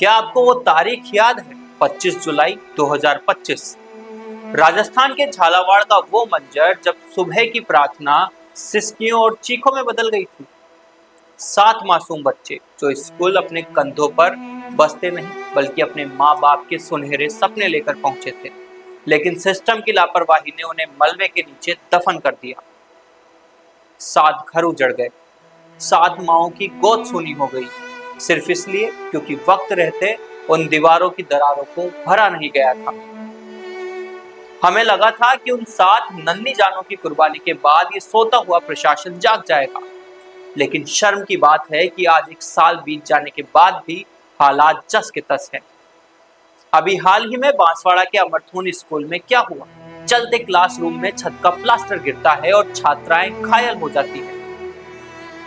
क्या आपको वो तारीख याद है? 25 जुलाई 2025। राजस्थान के झालावाड़ का वो मंजर जब सुबह की प्रार्थना सिसकियों और चीखों में बदल गई थी। 7 मासूम बच्चे जो स्कूल अपने कंधों पर बसते नहीं बल्कि अपने माँ बाप के सुनहरे सपने लेकर पहुंचे थे, लेकिन सिस्टम की लापरवाही ने उन्हें मलबे के नीचे दफन कर दिया। 7 घर उजड़ गए, 7 माओं की गोद सूनी हो गई, सिर्फ इसलिए क्योंकि वक्त रहते उन दीवारों की दरारों को भरा नहीं गया था। हमें लगा था कि उन 7 नन्ही जानों की कुर्बानी के बाद ये सोता हुआ प्रशासन जाग जाएगा, लेकिन शर्म की बात है कि आज 1 साल बीत जाने के बाद भी हालात जस के तस है। अभी हाल ही में बांसवाड़ा के अमरथून स्कूल में क्या हुआ? चलते क्लासरूम में छत का प्लास्टर गिरता है और छात्राएं घायल हो जाती हैं।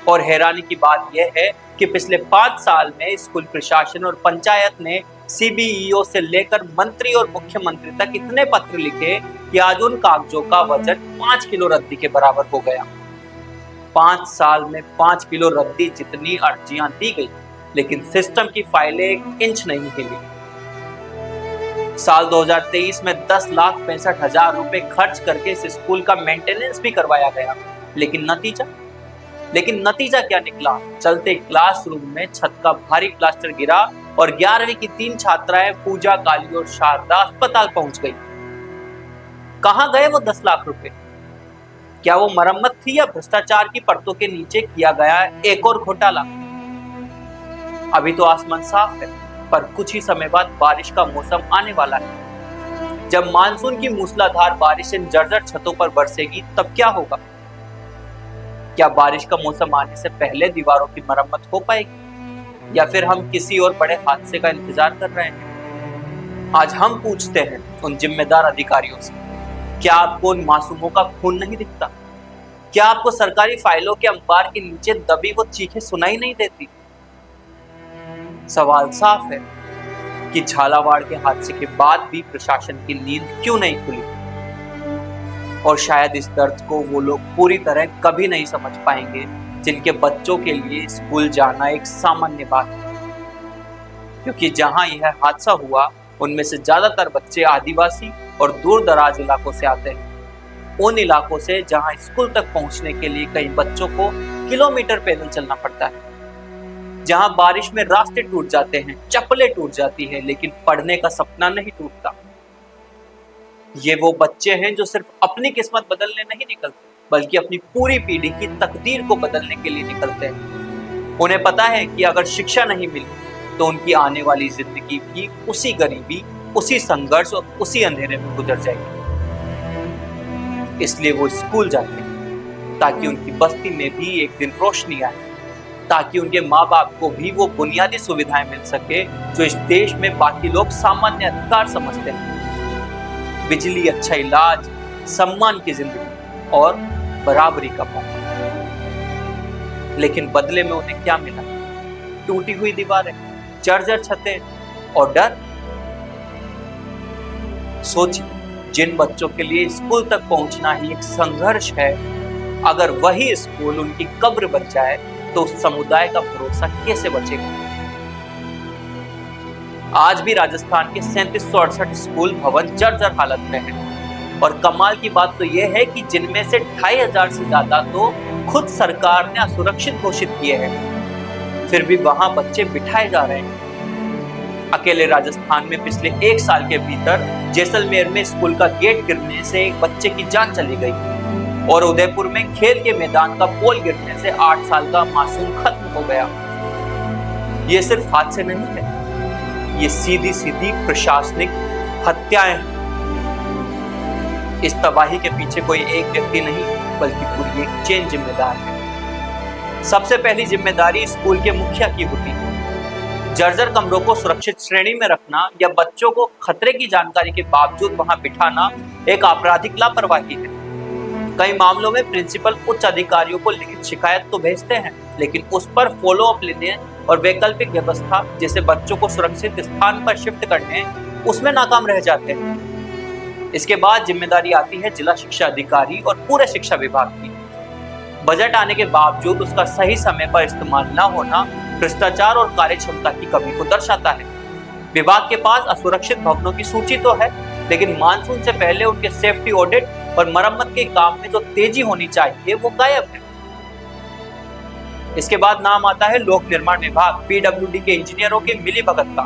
और हैरानी की बात यह है कि पिछले 5 साल में स्कूल प्रशासन और पंचायत ने सीबीईओ से लेकर मंत्री और मुख्यमंत्री तक इतने पत्र लिखे कि आज उन कागजों का वजन 5 किलो रद्दी के बराबर हो गया। 5 साल में 5 किलो रद्दी जितनी अर्जियां दी गई, लेकिन सिस्टम की फाइलें 1 इंच नहीं हिली। साल 2023 में 10,65,000 रुपए खर्च करके इस स्कूल का मेंटेनेंस भी करवाया गया, लेकिन नतीजा क्या निकला? चलते क्लासरूम में छत का भारी प्लास्टर गिरा और 11वीं की 3 छात्राएं पूजा, काली और शारदा अस्पताल पहुंच गई। कहां गए वो 10 लाख रुपए? क्या वो मरम्मत थी या भ्रष्टाचार की परतों के नीचे किया गया एक और घोटाला? अभी तो आसमान साफ है, पर कुछ ही समय बाद बारिश का मौसम आने वाला है। जब मानसून की मूसलाधार बारिश इन जर्जर छतों पर बरसेगी तब क्या होगा? क्या बारिश का मौसम आने से पहले दीवारों की मरम्मत हो पाएगी, या फिर हम किसी और बड़े हादसे का इंतजार कर रहे हैं? आज हम पूछते हैं उन जिम्मेदार अधिकारियों से, क्या आपको उन मासूमों का खून नहीं दिखता? क्या आपको सरकारी फाइलों के अंबार के नीचे दबी वो चीखें सुनाई नहीं देती? सवाल साफ है कि झालावाड़ के हादसे के बाद भी प्रशासन की नींद क्यों नहीं खुली, और शायद इस दर्द को वो लोग पूरी तरह कभी नहीं समझ पाएंगे जिनके बच्चों के लिए स्कूल जाना एक सामान्य बात है। क्योंकि जहां यह हादसा हुआ उनमें से ज्यादातर बच्चे आदिवासी और दूर दराज इलाकों से आते हैं, उन इलाकों से जहां स्कूल तक पहुंचने के लिए कई बच्चों को किलोमीटर पैदल चलना पड़ता है, जहां बारिश में रास्ते टूट जाते हैं, चप्पलें टूट जाती हैं, लेकिन पढ़ने का सपना नहीं टूटता। ये वो बच्चे हैं जो सिर्फ अपनी किस्मत बदलने नहीं निकलते, बल्कि अपनी पूरी पीढ़ी की तकदीर को बदलने के लिए निकलते हैं। उन्हें पता है कि अगर शिक्षा नहीं मिली तो उनकी आने वाली जिंदगी भी उसी गरीबी, उसी संघर्ष और उसी अंधेरे में गुजर जाएगी। इसलिए वो स्कूल जाते हैं ताकि उनकी बस्ती में भी एक दिन रोशनी आए, ताकि उनके माँ बाप को भी वो बुनियादी सुविधाएं मिल सके जो इस देश में बाकी लोग सामान्य अधिकार समझते हैं। बिजली, अच्छा इलाज, सम्मान की जिंदगी और बराबरी का मौका। लेकिन बदले में उन्हें क्या मिला? टूटी हुई दीवारें, जर्जर छतें और डर। सोचिए, जिन बच्चों के लिए स्कूल तक पहुंचना ही एक संघर्ष है, अगर वही स्कूल उनकी कब्र बन जाए तो उस समुदाय का भरोसा कैसे बचेगा? आज भी राजस्थान के 3768 स्कूल भवन जर्जर हालत में हैं, और कमाल की बात तो यह है कि जिनमें से 2500 से ज्यादा तो खुद सरकार ने असुरक्षित घोषित किए हैं, फिर भी वहां बच्चे बिठाए जा रहे हैं। अकेले राजस्थान में पिछले 1 साल के भीतर जैसलमेर में स्कूल का गेट गिरने से एक बच्चे की जान चली गई, और उदयपुर में खेल के मैदान का पोल गिरने से 8 साल का मासूम खत्म हो गया। ये सिर्फ हादसे नहीं है, ये सीधी सीधी प्रशासनिक हत्याएं हैं। इस तबाही के पीछे कोई एक व्यक्ति नहीं, बल्कि पूरी एक चेन जिम्मेदार है। सबसे पहली जिम्मेदारी स्कूल के मुखिया की होती है। जर्जर कमरों को सुरक्षित श्रेणी में रखना या बच्चों को खतरे की जानकारी के बावजूद वहां बिठाना एक आपराधिक लापरवाही है। कई मामलों में प्रिंसिपल उच्च अधिकारियों को लिखित शिकायत तो भेजते हैं, लेकिन उस पर फॉलो अप लेने और वैकल्पिक व्यवस्था जैसे बच्चों को सुरक्षित स्थान पर शिफ्ट करने, उसमें नाकाम रह जाते हैं। इसके बाद जिम्मेदारी आती है जिला शिक्षा अधिकारी और पूरे शिक्षा विभाग की। बजट आने के बावजूद उसका सही समय पर इस्तेमाल न होना भ्रष्टाचार और कार्यक्षमता की कमी को दर्शाता है। विभाग के पास असुरक्षित भवनों की सूची तो है, लेकिन मानसून से पहले उनके सेफ्टी ऑडिट और मरम्मत के काम में जो तेजी होनी चाहिए वो गायब है। इसके बाद नाम आता है लोक निर्माण विभाग, पीडब्ल्यूडी के इंजीनियरों के मिलीभगत का।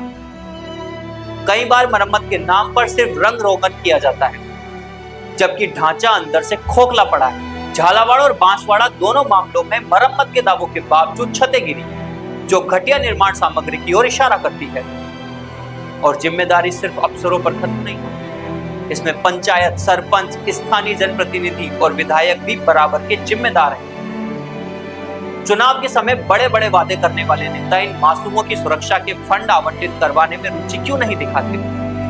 कई बार मरम्मत के नाम पर सिर्फ रंग रोगन किया जाता है, जबकि ढांचा अंदर से खोखला पड़ा है। झालावाड़ और बांसवाड़ा दोनों मामलों में मरम्मत के दावों के बावजूद छतें गिरी, जो घटिया निर्माण सामग्री की ओर इशारा करती है। और जिम्मेदारी सिर्फ अफसरों पर खत्म नहीं है, इसमें पंचायत, सरपंच, स्थानीय जनप्रतिनिधि और विधायक भी बराबर के जिम्मेदार हैं। चुनाव के समय बड़े बड़े वादे करने वाले नेता इन मासूमों की सुरक्षा के फंड आवंटित करवाने में रुचि क्यों नहीं दिखाते?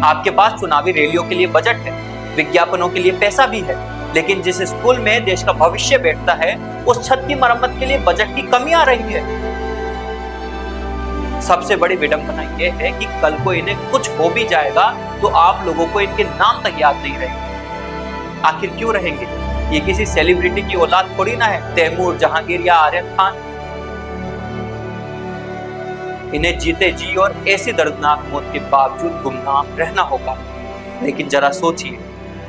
आपके पास चुनावी रैलियों के लिए बजट है, विज्ञापनों के लिए पैसा भी है, लेकिन जिस स्कूल में देश का भविष्य बैठता है उस छत की मरम्मत के लिए बजट की कमी आ रही है। सबसे बड़ी विडंबना यह है कि कल को इन्हें कुछ हो भी जाएगा तो आप लोगों को इनके नाम तक याद नहीं रहेंगे। आखिर क्यों रहेंगे? ये किसी सेलिब्रिटी की औलाद थोड़ी ना है, तैमूर, जहांगीर या आर्यन खान। इन्हें जीते जी और ऐसी दर्दनाक मौत के बावजूद गुमनाम रहना होगा। लेकिन जरा सोचिए,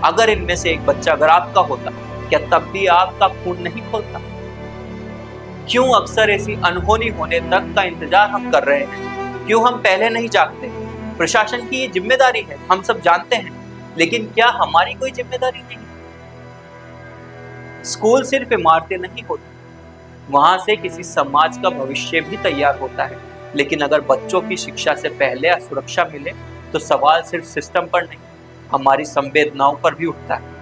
अगर इनमें से एक बच्चा अगर आपका होता, क्या तब भी आपका खून नहीं खोलता? क्यों अक्सर ऐसी अनहोनी होने तक का इंतजार हम कर रहे हैं? क्यों हम पहले नहीं जागते? प्रशासन की ये जिम्मेदारी है, हम सब जानते हैं, लेकिन क्या हमारी कोई जिम्मेदारी नहीं? स्कूल सिर्फ इमारतें नहीं होती, वहां से किसी समाज का भविष्य भी तैयार होता है। लेकिन अगर बच्चों की शिक्षा से पहले सुरक्षा मिले तो सवाल सिर्फ सिस्टम पर नहीं, हमारी संवेदनाओं पर भी उठता है।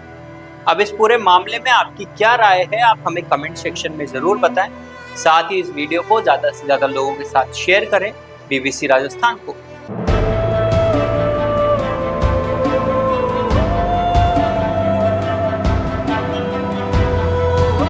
अब इस पूरे मामले में आपकी क्या राय है, आप हमें कमेंट सेक्शन में जरूर बताएं। साथ ही इस वीडियो को ज्यादा से ज्यादा लोगों के साथ शेयर करें। बीबीसी राजस्थान को